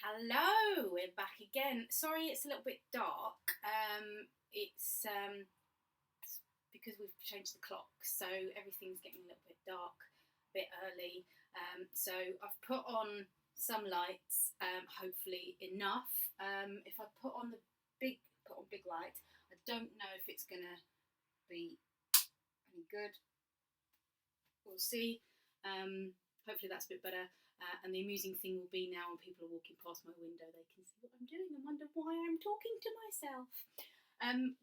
Hello, we're back again. Sorry, it's a little bit dark. It's because we've changed the clock, so everything's getting a little bit dark, a bit early. So I've put on some lights, hopefully enough. If I put on big light, I don't know if it's gonna be any good. We'll see. Hopefully that's a bit better. And the amusing thing will be now when people are walking past my window, they can see what I'm doing and wonder why I'm talking to myself.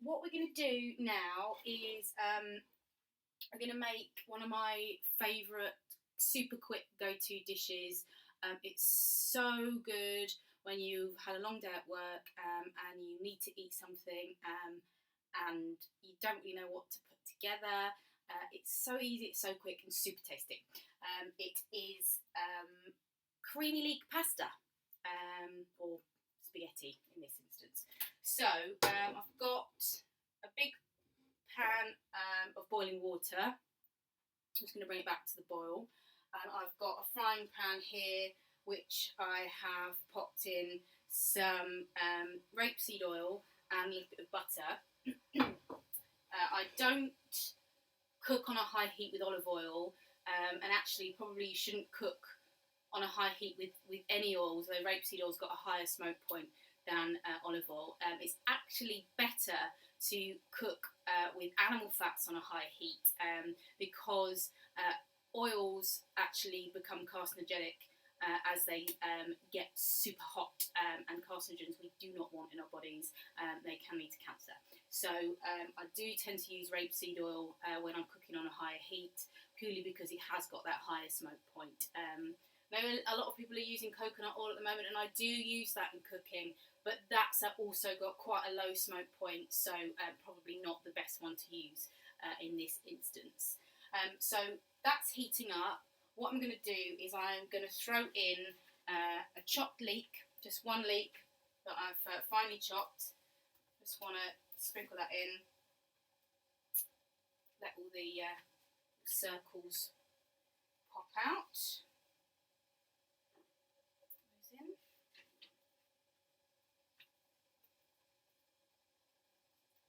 What we're going to do now is I'm going to make one of my favourite super quick go-to dishes. It's so good when you've had a long day at work and you need to eat something and you don't really know what to put together. It's so easy, it's so quick and super tasty. It is creamy leek pasta, or spaghetti in this instance. So I've got a big pan of boiling water. I'm just going to bring it back to the boil. I've got a frying pan here, which I have popped in some rapeseed oil and a little bit of butter. I don't cook on a high heat with olive oil, and actually probably you shouldn't cook on a high heat with any oils, though rapeseed oil's got a higher smoke point than olive oil. It's actually better to cook with animal fats on a high heat because oils actually become carcinogenic as they get super hot, and carcinogens we do not want in our bodies. They can lead to cancer. So I do tend to use rapeseed oil when I'm cooking on a higher heat, purely because it has got that higher smoke point. Now, a lot of people are using coconut oil at the moment, and I do use that in cooking, but that's also got quite a low smoke point, so probably not the best one to use in this instance. So that's heating up. What I'm going to do is I'm going to throw in a chopped leek, just one leek that I've finely chopped. Just want to sprinkle that in. Let all the circles pop out. Those in.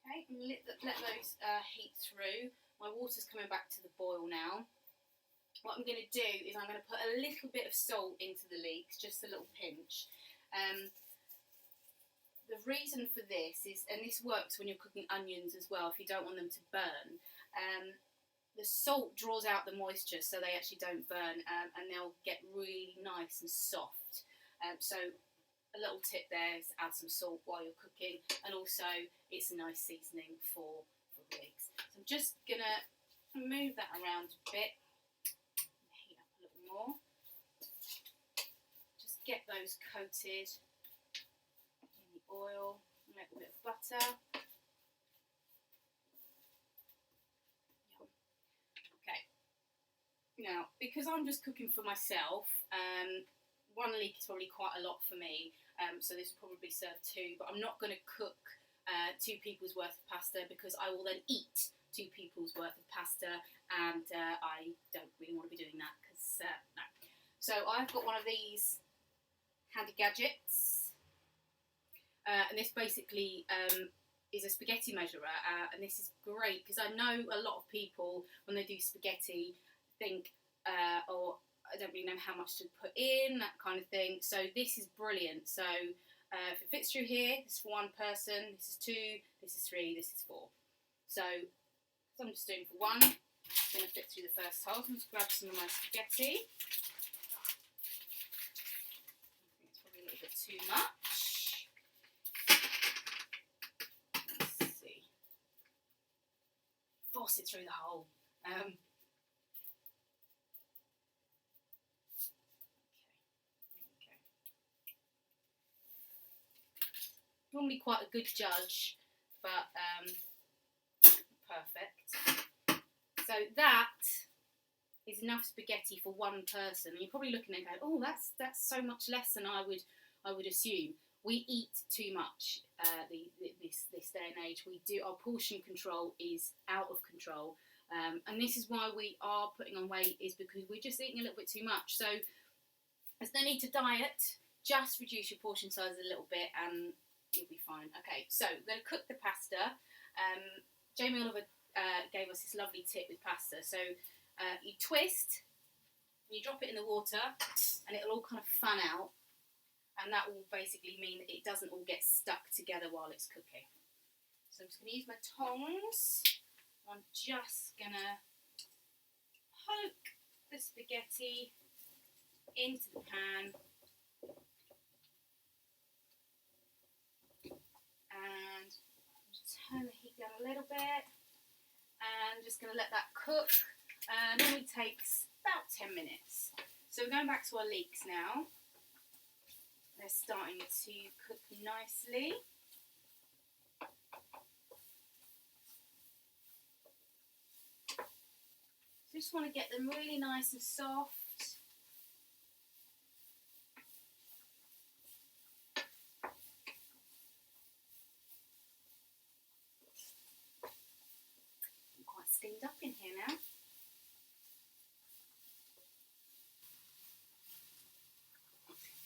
Okay, and let those heat through. My water's coming back to the boil now. What I'm going to do is I'm going to put a little bit of salt into the leeks, just a little pinch. The reason for this is, and this works when you're cooking onions as well, if you don't want them to burn, the salt draws out the moisture so they actually don't burn, and they'll get really nice and soft. So a little tip there is add some salt while you're cooking, and also it's a nice seasoning for the leeks. So I'm just going to move that around a bit. Heat up a little more. Just get those coated in the oil, a little bit of butter. Okay. Now, because I'm just cooking for myself, one leek is probably quite a lot for me, so this will probably serve two, but I'm not going to cook 2 people's worth of pasta, because I will then eat 2 people's worth of pasta, and I don't really want to be doing that, because no. So I've got one of these handy gadgets, and this basically is a spaghetti measurer, and this is great because I know a lot of people, when they do spaghetti, think, or I don't really know how much to put in, that kind of thing. So this is brilliant. So if it fits through here, this is for 1 person, this is 2, this is 3, this is 4. So I'm just doing for 1, it's going to fit through the first hole. So I'm just grab some of my spaghetti. I think it's probably a little bit too much. Let's see. Force it through the hole. Normally quite a good judge, but perfect. So that is enough spaghetti for 1 person. And you're probably looking at it going, oh, that's so much less than I would assume. We eat too much this day and age. We do, our portion control is out of control, and this is why we are putting on weight, is because we're just eating a little bit too much. So there's no need to diet. just reduce your portion size a little bit and you'll be fine. Okay, so we're going to cook the pasta. Jamie Oliver gave us this lovely tip with pasta. So you twist, you drop it in the water, and it'll all kind of fan out, and that will basically mean that it doesn't all get stuck together while it's cooking. So I'm just going to use my tongs. I'm just going to poke the spaghetti into the pan. And just turn the heat down a little bit. And just going to let that cook. Normally takes about 10 minutes. So we're going back to our leeks now. They're starting to cook nicely. So just want to get them really nice and soft. I'm quite steamed up in here now.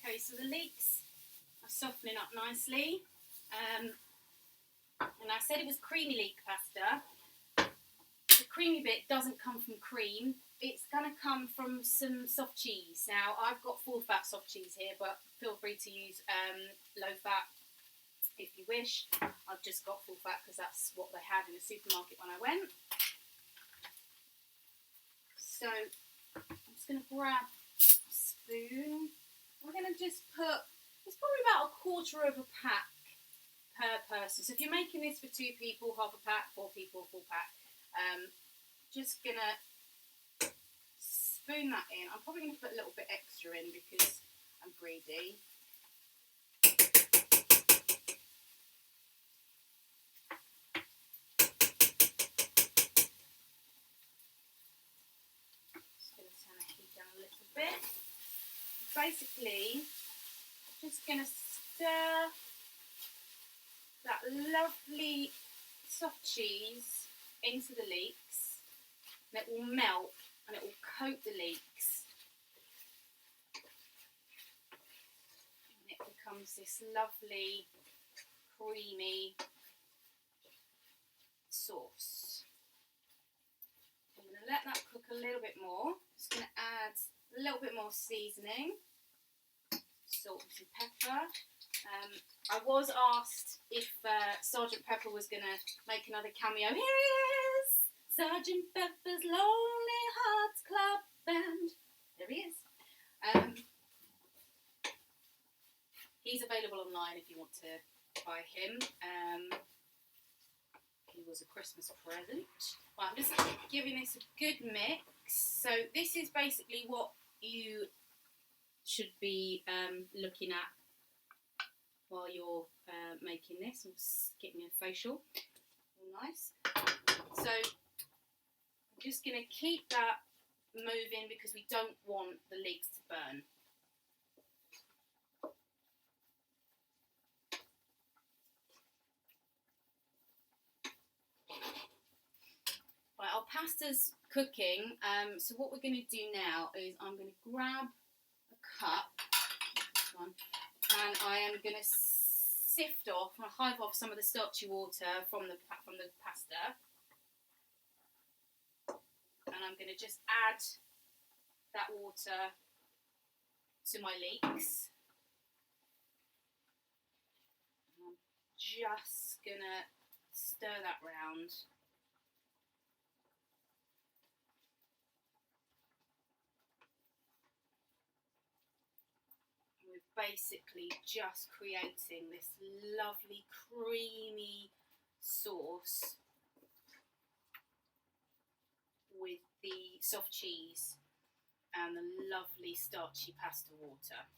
Okay, so the leeks are softening up nicely. And I said it was creamy leek pasta. The creamy bit doesn't come from cream. It's going to come from some soft cheese. Now, I've got full fat soft cheese here, but feel free to use low fat if you wish. I've just got full fat because that's what they had in the supermarket when I went. So, I'm just going to grab a spoon. We're going to just put, it's probably about 1/4 of a pack per person. So if you're making this for 2 people, half a pack, 4 people, full pack. Just going to spoon that in. I'm probably going to put a little bit extra in because I'm greedy. Just going to turn the heat down a little bit. Basically, just going to stir that lovely soft cheese into the leeks, and it will melt and it will coat the leeks, and it becomes this lovely creamy sauce. I'm going to let that cook a little bit more. Just going to add a little bit more seasoning, salt and some pepper. I was asked if Sergeant Pepper was going to make another cameo. Here he is! Sergeant Pepper's Lonely Hearts Club Band. There he is. He's available online if you want to buy him. He was a Christmas present. Right, I'm just giving this a good mix. So this is basically what you should be looking at while you're making this. I'm just getting a facial. All nice. So I'm just going to keep that moving because we don't want the leeks to burn. Right, our pasta's cooking. So what we're going to do now is I'm going to grab a cup, this one, and I am going to sift off, and hive off some of the starchy water from the pasta, and I'm going to just add that water to my leeks. And I'm just going to stir that round. Basically just creating this lovely creamy sauce with the soft cheese and the lovely starchy pasta water.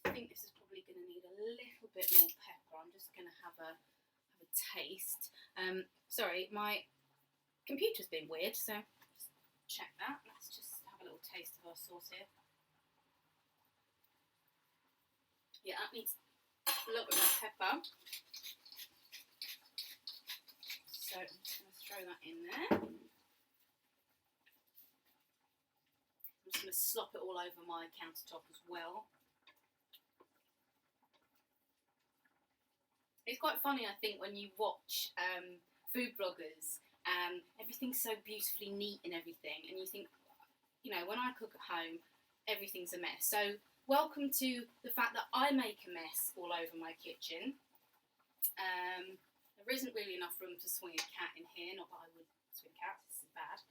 I think this is probably going to need a little bit more pepper. I'm just going to have a taste. Sorry, my computer's been weird, so check that. Let's just have a little taste of our sauce here. Yeah, that needs a little bit more pepper. So I'm just going to throw that in there. just going to slop it all over my countertop as well. It's quite funny, I think, when you watch food bloggers and everything's so beautifully neat and everything, and you think, you know, when I cook at home, everything's a mess. So welcome to the fact that I make a mess all over my kitchen. There isn't really enough room to swing a cat in here, not that I would swing cats, this is bad.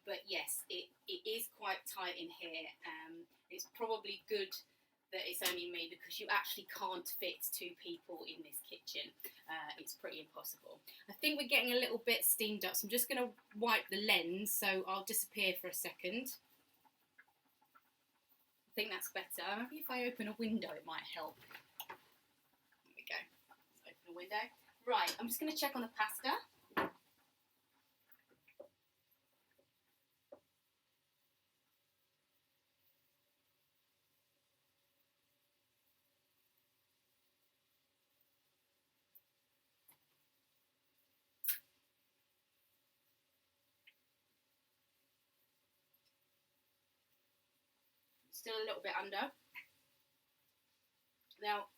But yes, it is quite tight in here. It's probably good that it's only me, because you actually can't fit 2 people in this kitchen. It's pretty impossible. I think we're getting a little bit steamed up, so I'm just going to wipe the lens, so I'll disappear for a second. I think that's better. Maybe if I open a window it might help. There we go. Let's open a window. Right, I'm just going to check on the pasta. Still a little bit under. Now,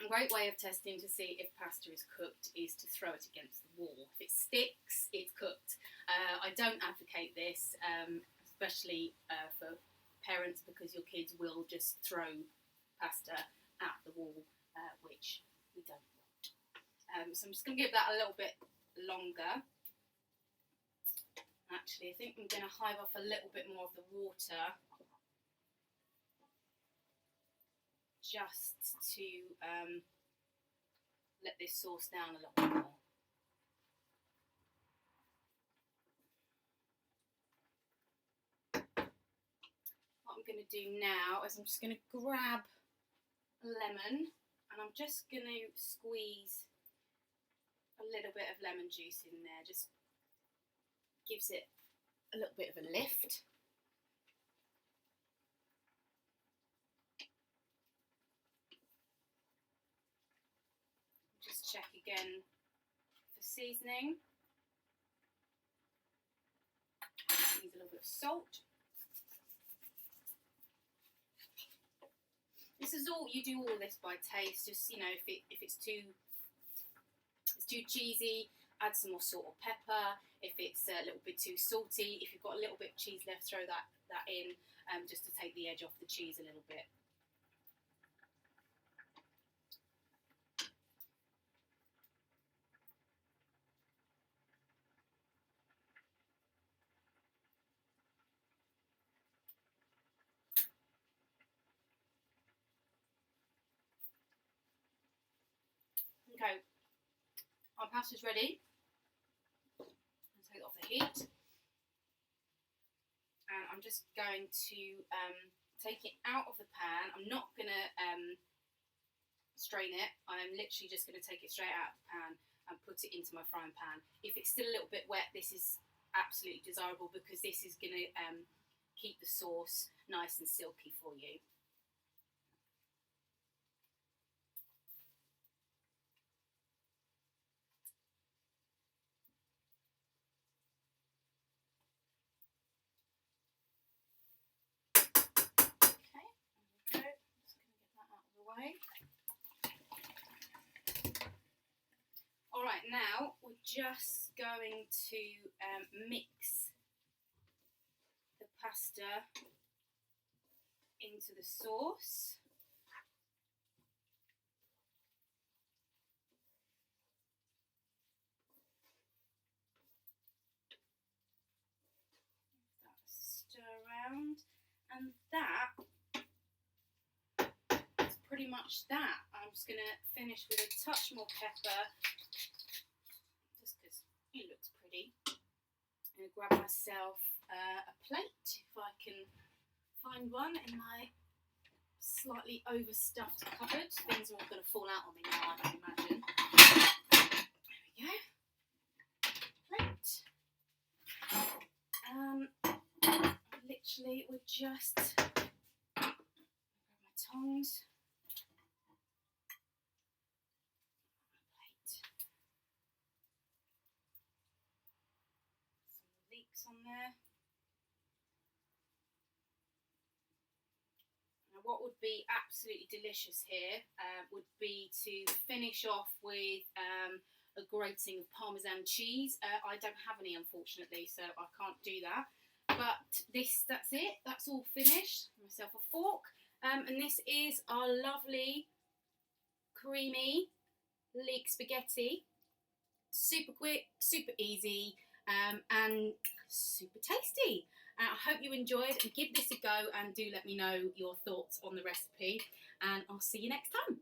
a great way of testing to see if pasta is cooked is to throw it against the wall. If it sticks, it's cooked. I don't advocate this, especially for parents, because your kids will just throw pasta at the wall, which we don't want. So I'm just going to give that a little bit longer. Actually, I think I'm going to hive off a little bit more of the water, just to let this sauce down a little bit more. What I'm going to do now is I'm just going to grab a lemon, and I'm just going to squeeze a little bit of lemon juice in there. Just gives it a little bit of a lift. Just check again for seasoning. Use a little bit of salt. This is all, you do all this by taste. Just, you know, if it's too cheesy, add some more salt or pepper. If it's a little bit too salty, if you've got a little bit of cheese left, throw that in, just to take the edge off the cheese a little bit. Okay, our pasta's ready. I'll take it off the heat. And I'm just going to take it out of the pan. I'm not going to strain it. I'm literally just going to take it straight out of the pan and put it into my frying pan. If it's still a little bit wet, this is absolutely desirable, because this is going to keep the sauce nice and silky for you. Alright, now we're just going to mix the pasta into the sauce. Stir around, and that is pretty much that. I'm just going to finish with a touch more pepper, just because it looks pretty. I'm going to grab myself a plate, if I can find one in my slightly overstuffed cupboard. Things are all going to fall out on me now, I can imagine. There we go. Plate. Literally, we're just grab my tongs. Plate. Some leeks on there. what would be absolutely delicious here would be to finish off with a grating of Parmesan cheese. I don't have any, unfortunately, so I can't do that. But that's it. That's all finished. Myself a fork. And this is our lovely, creamy Leek spaghetti. Super quick, super easy, and super tasty. I hope you enjoyed, and give this a go, and do let me know your thoughts on the recipe. And I'll see you next time.